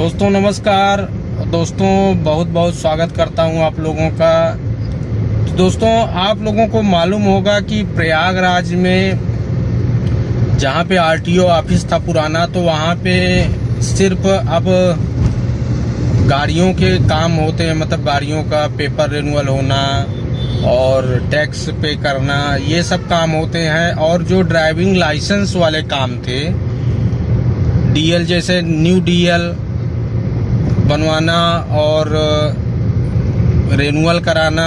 दोस्तों नमस्कार। दोस्तों बहुत बहुत स्वागत करता हूं आप लोगों का। तो दोस्तों आप लोगों को मालूम होगा कि प्रयागराज में जहां पे आरटीओ ऑफिस था पुराना, तो वहां पे सिर्फ अब गाड़ियों के काम होते हैं, मतलब गाड़ियों का पेपर रिन्यूअल होना और टैक्स पे करना, ये सब काम होते हैं। और जो ड्राइविंग लाइसेंस वाले काम थे, डीएल जैसे न्यू डीएल बनवाना और रिन्यूअल कराना,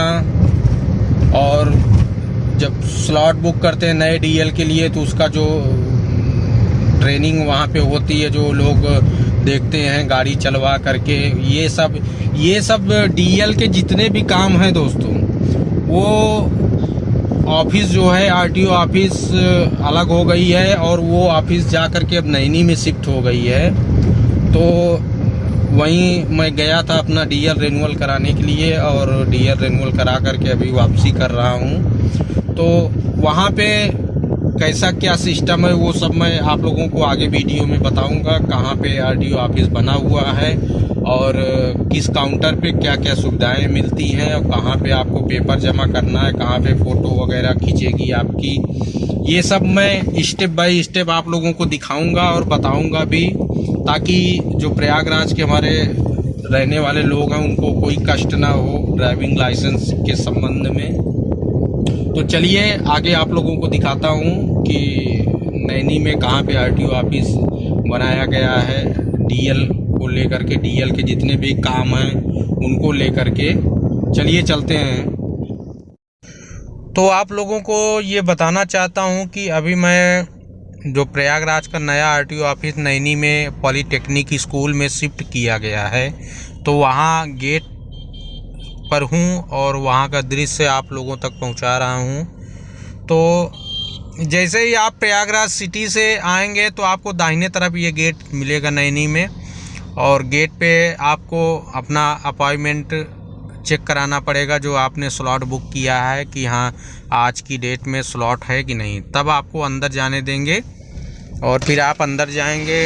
और जब स्लॉट बुक करते हैं नए डीएल के लिए तो उसका जो ट्रेनिंग वहाँ पे होती है, जो लोग देखते हैं गाड़ी चलवा करके, ये सब डीएल के जितने भी काम हैं दोस्तों, वो ऑफिस जो है आरटीओ ऑफिस अलग हो गई है और वो ऑफिस जा करके अब नैनी में शिफ्ट हो गई है। तो वहीं मैं गया था अपना डीएल रिन्यूअल कराने के लिए, और डीएल रिन्यूअल करा करके अभी वापसी कर रहा हूँ। तो वहाँ पे कैसा क्या सिस्टम है वो सब मैं आप लोगों को आगे वीडियो में बताऊंगा। कहाँ पे आरटीओ ऑफिस बना हुआ है और किस काउंटर पे क्या क्या सुविधाएं मिलती हैं, और कहाँ पे आपको पेपर जमा करना है, कहाँ पे फ़ोटो वगैरह खींचेगी आपकी, ये सब मैं स्टेप बाय स्टेप आप लोगों को दिखाऊंगा और बताऊंगा भी, ताकि जो प्रयागराज के हमारे रहने वाले लोग हैं उनको कोई कष्ट ना हो ड्राइविंग लाइसेंस के संबंध में। तो चलिए आगे आप लोगों को दिखाता हूँ कि नैनी में कहाँ पे आरटीओ ऑफिस बनाया गया है, डीएल को लेकर के, डीएल के जितने भी काम हैं उनको लेकर के। चलिए चलते हैं। तो आप लोगों को ये बताना चाहता हूँ कि अभी मैं जो प्रयागराज का नया आरटीओ ऑफिस नैनी में पॉलीटेक्निक स्कूल में शिफ्ट किया गया है, तो वहाँ गेट पर हूँ और वहाँ का दृश्य आप लोगों तक पहुँचा रहा हूँ। तो जैसे ही आप प्रयागराज सिटी से आएंगे तो आपको दाहिने तरफ ये गेट मिलेगा नैनी में, और गेट पे आपको अपना अपॉइंटमेंट चेक कराना पड़ेगा, जो आपने स्लॉट बुक किया है कि हाँ आज की डेट में स्लॉट है कि नहीं, तब आपको अंदर जाने देंगे। और फिर आप अंदर जाएंगे,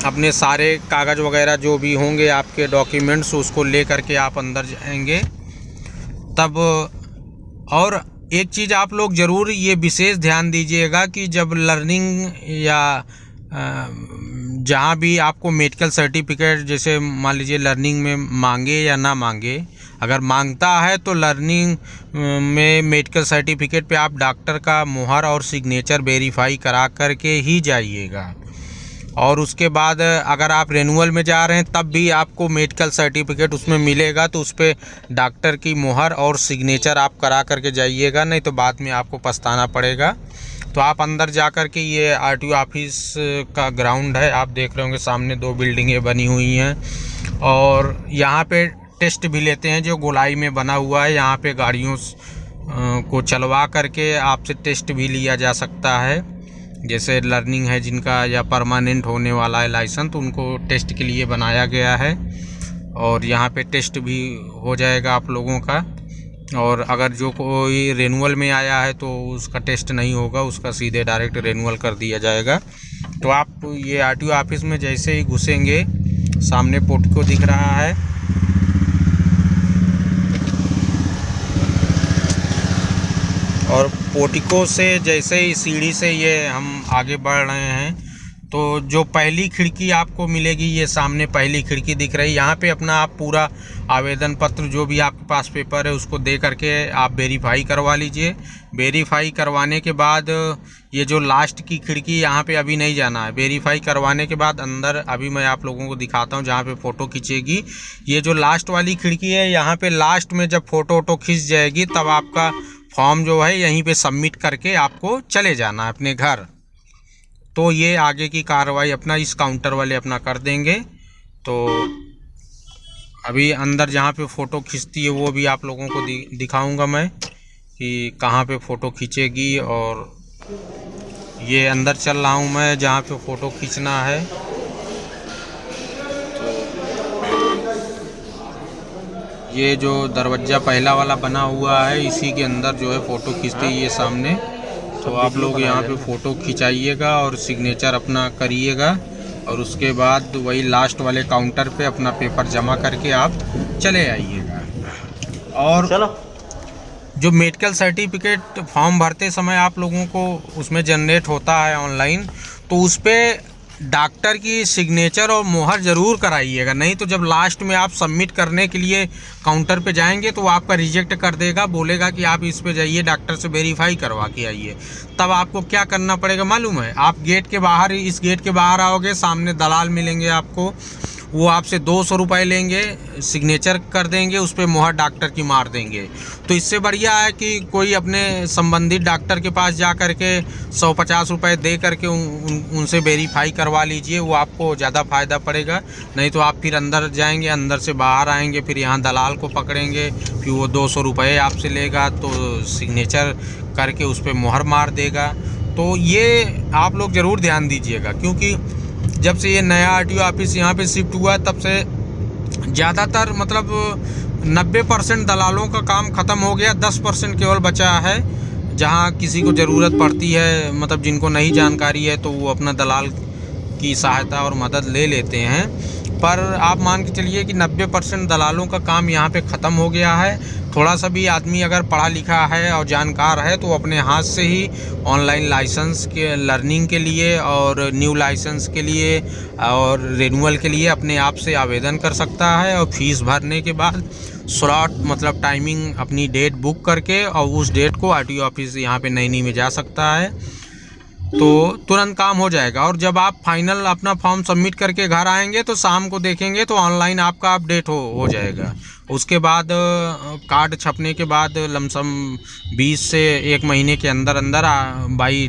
अपने सारे कागज़ वगैरह जो भी होंगे आपके डॉक्यूमेंट्स, उसको ले करके आप अंदर जाएंगे तब। और एक चीज़ आप लोग ज़रूर ये विशेष ध्यान दीजिएगा कि जब लर्निंग या जहाँ भी आपको मेडिकल सर्टिफिकेट, जैसे मान लीजिए लर्निंग में मांगे या ना मांगे, अगर मांगता है तो लर्निंग में मेडिकल सर्टिफिकेट पे आप डॉक्टर का मुहर और सिग्नेचर वेरीफाई करा करके ही जाइएगा। और उसके बाद अगर आप रिन्यूअल में जा रहे हैं तब भी आपको मेडिकल सर्टिफिकेट उसमें मिलेगा, तो उस पर डॉक्टर की मुहर और सिग्नेचर आप करा करके जाइएगा, नहीं तो बाद में आपको पछताना पड़ेगा। तो आप अंदर जा कर के, ये आरटीओ ऑफिस का ग्राउंड है, आप देख रहे होंगे सामने दो बिल्डिंगें बनी हुई हैं, और यहाँ पे टेस्ट भी लेते हैं जो गोलाई में बना हुआ है। यहाँ पे गाड़ियों को चलवा करके आपसे टेस्ट भी लिया जा सकता है, जैसे लर्निंग है जिनका या परमानेंट होने वाला है लाइसेंस, तो उनको टेस्ट के लिए बनाया गया है। और यहाँ पे टेस्ट भी हो जाएगा आप लोगों का। और अगर जो कोई रिन्यूअल में आया है तो उसका टेस्ट नहीं होगा, उसका सीधे डायरेक्ट रिन्यूअल कर दिया जाएगा। तो आप ये आरटीओ ऑफिस में जैसे ही घुसेंगे, सामने पोर्टिको दिख रहा है, और पोर्टिको से जैसे ही सीढ़ी से ये हम आगे बढ़ रहे हैं, तो जो पहली खिड़की आपको मिलेगी, ये सामने पहली खिड़की दिख रही है, यहाँ पे अपना आप पूरा आवेदन पत्र जो भी आपके पास पेपर है उसको दे करके आप वेरीफाई करवा लीजिए। वेरीफाई करवाने के बाद ये जो लास्ट की खिड़की, यहाँ पे अभी नहीं जाना है। वेरीफाई करवाने के बाद अंदर अभी मैं आप लोगों को दिखाता हूँ जहाँ पे फ़ोटो खींचेगी। ये जो लास्ट वाली खिड़की है, यहाँ पे लास्ट में जब फ़ोटो वोटो खींच जाएगी तब आपका फॉर्म जो है यहीं पे सबमिट करके आपको चले जाना है अपने घर। तो ये आगे की कार्रवाई अपना इस काउंटर वाले अपना कर देंगे। तो अभी अंदर जहाँ पे फ़ोटो खींचती है वो भी आप लोगों को दिखाऊंगा मैं कि कहाँ पे फ़ोटो खींचेगी। और ये अंदर चल रहा हूँ मैं जहाँ पे फ़ोटो खींचना है। ये जो दरवाज़ा पहला वाला बना हुआ है, इसी के अंदर जो है फ़ोटो खींचती है ये सामने। तो आप लोग यहाँ पे फ़ोटो खिंचाइएगा और सिग्नेचर अपना करिएगा। और उसके बाद वही लास्ट वाले काउंटर पे अपना पेपर जमा करके आप चले आइएगा। और चलो, जो मेडिकल सर्टिफिकेट फॉर्म भरते समय आप लोगों को उसमें जनरेट होता है ऑनलाइन, तो उस पर डॉक्टर की सिग्नेचर और मोहर ज़रूर कराइएगा, नहीं तो जब लास्ट में आप सबमिट करने के लिए काउंटर पे जाएंगे तो वो आपका रिजेक्ट कर देगा, बोलेगा कि आप इस पे जाइए डॉक्टर से वेरीफाई करवा के आइए। तब आपको क्या करना पड़ेगा मालूम है? आप गेट के बाहर, इस गेट के बाहर आओगे, सामने दलाल मिलेंगे आपको, वो आपसे 200 रुपये लेंगे, सिग्नेचर कर देंगे, उस पर मोहर डॉक्टर की मार देंगे। तो इससे बढ़िया है कि कोई अपने संबंधित डॉक्टर के पास जा कर के 150 रुपये दे करके उनसे वेरीफाई करवा लीजिए, वो आपको ज़्यादा फ़ायदा पड़ेगा। नहीं तो आप फिर अंदर जाएंगे, अंदर से बाहर आएंगे, फिर यहाँ दलाल को पकड़ेंगे, फिर वो 200 रुपये आपसे लेगा, तो सिग्नेचर करके उस पर मोहर मार देगा। तो ये आप लोग ज़रूर ध्यान दीजिएगा, क्योंकि जब से ये नया आरटीओ ऑफिस यहाँ पे शिफ्ट हुआ है तब से ज़्यादातर मतलब 90% दलालों का काम ख़त्म हो गया, 10% केवल बचा है। जहाँ किसी को ज़रूरत पड़ती है, मतलब जिनको नहीं जानकारी है, तो वो अपना दलाल की सहायता और मदद ले लेते हैं। पर आप मान के चलिए कि 90% दलालों का काम यहाँ पे ख़त्म हो गया है। थोड़ा सा भी आदमी अगर पढ़ा लिखा है और जानकार है तो अपने हाथ से ही ऑनलाइन लाइसेंस के लर्निंग के लिए और न्यू लाइसेंस के लिए और रिन्यूअल के लिए अपने आप से आवेदन कर सकता है, और फीस भरने के बाद स्लॉट मतलब टाइमिंग अपनी डेट बुक करके और उस डेट को आरटीओ ऑफिस यहाँ पे नैनी में जा सकता है, तो तुरंत काम हो जाएगा। और जब आप फाइनल अपना फॉर्म सबमिट करके घर आएंगे तो शाम को देखेंगे तो ऑनलाइन आपका अपडेट हो जाएगा। उसके बाद कार्ड छपने के बाद लमसम 20 से 1 महीने के अंदर अंदर बाई